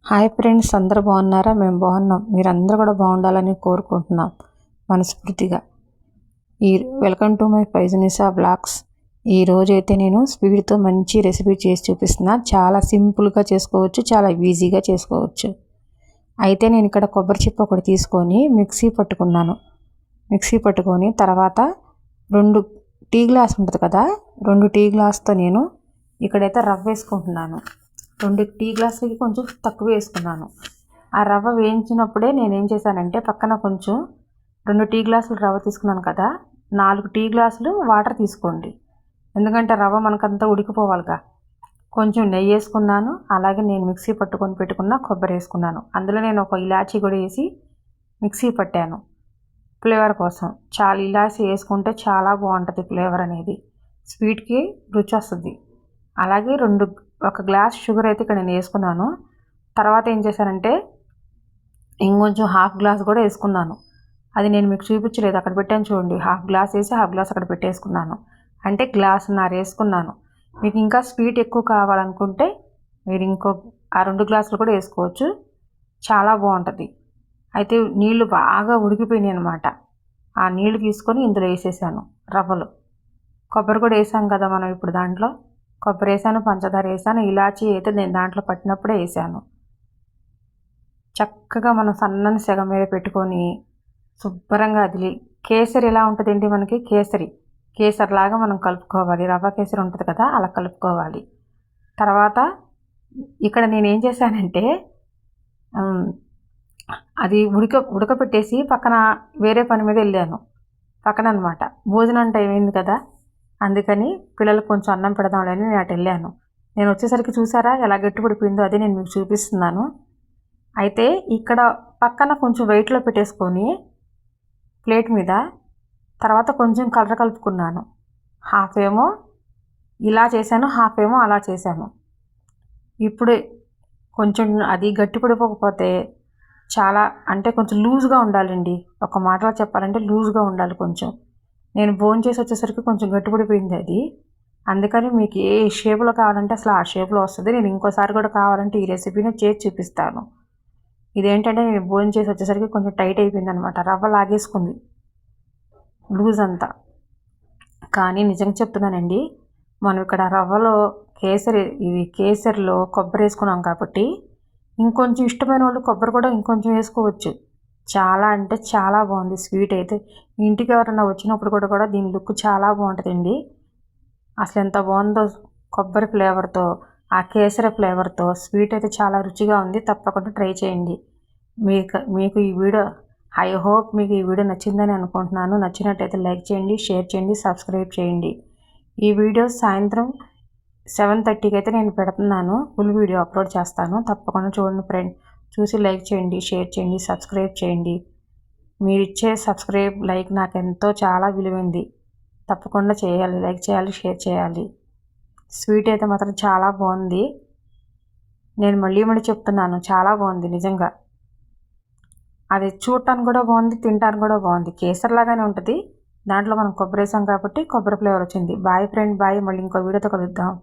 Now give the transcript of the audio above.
Hi friends, అందరూ బాగున్నారా? మేము బాగున్నాం. మీరందరూ కూడా బాగుండాలని కోరుకుంటున్నాం మనస్ఫూర్తిగా. వెల్కమ్ టు మై ఫైజనిసా బ్లాగ్స్. ఈరోజు అయితే నేను స్వీట్తో మంచి రెసిపీ చేసి చూపిస్తున్నా. చాలా సింపుల్గా చేసుకోవచ్చు, చాలా ఈజీగా చేసుకోవచ్చు. అయితే నేను ఇక్కడ కొబ్బరి చిప్ప ఒకటి తీసుకొని మిక్సీ పట్టుకొని తర్వాత 2 టీ గ్లాస్ ఉంటుంది కదా, 2 టీ గ్లాస్తో నేను ఇక్కడైతే రవ్వ వేసుకుంటున్నాను. 2 టీ గ్లాసులకి కొంచెం తక్కువ వేసుకున్నాను. ఆ రవ్వ వేయించినప్పుడే నేనేం చేశానంటే పక్కన కొంచెం 2 టీ గ్లాసులు రవ్వ తీసుకున్నాను కదా, 4 టీ గ్లాసులు వాటర్ తీసుకోండి. ఎందుకంటే రవ్వ మనకంతా ఉడికిపోవాలిగా. కొంచెం నెయ్యి వేసుకున్నాను. అలాగే నేను మిక్సీ పట్టుకొని పెట్టుకున్న కొబ్బరి వేసుకున్నాను. అందులో నేను ఒక ఇలాచీ కూడా వేసి మిక్సీ పట్టాను ఫ్లేవర్ కోసం. చాలా ఇలాచీ వేసుకుంటే చాలా బాగుంటుంది ఫ్లేవర్ అనేది, స్వీట్కి రుచి వస్తుంది. అలాగే 1 గ్లాస్ షుగర్ అయితే ఇక్కడ నేను వేసుకున్నాను. తర్వాత ఏం చేశానంటే ఇంకొంచెం 1/2 గ్లాస్ కూడా వేసుకున్నాను. అది నేను మీకు చూపించలేదు, అక్కడ పెట్టాను చూడండి. 1/2 గ్లాస్ వేసి 1/2 గ్లాస్ అక్కడ పెట్టేసుకున్నాను. అంటే గ్లాసున్నర వేసుకున్నాను. మీకు ఇంకా స్వీట్ ఎక్కువ కావాలనుకుంటే మీరు ఆ 2 గ్లాసులు కూడా వేసుకోవచ్చు, చాలా బాగుంటుంది. అయితే నీళ్లు బాగా ఉడికిపోయినాయి అనమాట. ఆ నీళ్లు తీసుకొని ఇందులో వేసేసాను రవ్వలు. కొబ్బరి కూడా వేసాం కదా మనం ఇప్పుడు దాంట్లో. కొబ్బరి వేసాను, పంచదార వేసాను, ఇలాచీ అయితే నేను దాంట్లో పట్టినప్పుడే వేసాను. చక్కగా మనం సన్నని సెగ మీద పెట్టుకొని శుభ్రంగా అది కేసరి ఎలా ఉంటుందండి, మనకి కేసరి లాగా మనం కలుపుకోవాలి. రవ్వ కేసరి ఉంటుంది కదా, అలా కలుపుకోవాలి. తర్వాత ఇక్కడ నేను ఏం చేశానంటే అది ఉడకపెట్టేసి పక్కన వేరే పని మీద వెళ్ళాను. పక్కన అనమాట భోజనం టైం అయింది కదా, అందుకని పిల్లలకు కొంచెం అన్నం పెడదాంలేని నేను అటు వెళ్ళాను. నేను వచ్చేసరికి చూసారా ఎలా గట్టిపడిపోయిందో, అదే నేను మీకు చూపిస్తున్నాను. అయితే ఇక్కడ పక్కన కొంచెం వెయిట్లో పెట్టేసుకొని ప్లేట్ మీద తర్వాత కొంచెం కలర్ కలుపుకున్నాను. హాఫ్ ఏమో ఇలా చేశాను, హాఫ్ ఏమో అలా చేశాను. ఇప్పుడు కొంచెం అది గట్టిపడిపోకపోతే చాలా అంటే కొంచెం లూజ్గా ఉండాలండి. ఒక మాటలో చెప్పాలంటే లూజ్గా ఉండాలి కొంచెం. నేను భోంచేసి వచ్చేసరికి కొంచెం గట్టిపడిపోయింది అది. అందుకని మీకు ఏ షేప్లో కావాలంటే అసలు ఆ షేప్లో వస్తుంది. నేను ఇంకోసారి కూడా కావాలంటే ఈ రెసిపీని చేసి చూపిస్తాను. ఇదేంటంటే నేను భోంచేసి వచ్చేసరికి కొంచెం టైట్ అయిపోయింది అనమాట. రవ్వ లాగేసుకుంది లూజ్ అంతా. కానీ నిజంగా చెప్తున్నానండి, మనం ఇక్కడ రవ్వలో కేసరిలో కొబ్బరి వేసుకున్నాం కాబట్టి ఇంకొంచెం ఇష్టమైన వాళ్ళు కొబ్బరి కూడా ఇంకొంచెం వేసుకోవచ్చు. చాలా అంటే చాలా బాగుంది స్వీట్ అయితే. ఇంటికి ఎవరైనా వచ్చినప్పుడు కూడా దీని లుక్ చాలా బాగుంటుందండి. అసలు ఎంత బాగుందో కొబ్బరి ఫ్లేవర్తో, ఆ కేసరి ఫ్లేవర్తో స్వీట్ అయితే చాలా రుచిగా ఉంది. తప్పకుండా ట్రై చేయండి. మీకు ఈ వీడియో ఐ హోప్ మీకు ఈ వీడియో నచ్చిందని అనుకుంటున్నాను. నచ్చినట్టయితే లైక్ చేయండి, షేర్ చేయండి, సబ్స్క్రైబ్ చేయండి. ఈ వీడియో సాయంత్రం 7:30కి అయితే నేను పెడుతున్నాను. ఫుల్ వీడియో అప్లోడ్ చేస్తాను. తప్పకుండా చూడండి ఫ్రెండ్. చూసి లైక్ చేయండి, షేర్ చేయండి, సబ్స్క్రైబ్ చేయండి. మీరు ఇచ్చే లైక్ నాకు ఎంతో చాలా విలువైంది. తప్పకుండా చేయాలి, లైక్ చేయాలి, షేర్ చేయాలి. స్వీట్ అయితే మాత్రం చాలా బాగుంది. నేను మళ్ళీ చెప్తున్నాను, చాలా బాగుంది నిజంగా. అది చూడటానికి కూడా బాగుంది, తినటానికి కూడా బాగుంది. కేసరి లాగానే ఉంటుంది. దాంట్లో మనం కొబ్బరి వేసాం కాబట్టి కొబ్బరి ఫ్లేవర్ వచ్చింది. Bye friend, bye. మళ్ళీ ఇంకో వీడియోతో కలుద్దాం.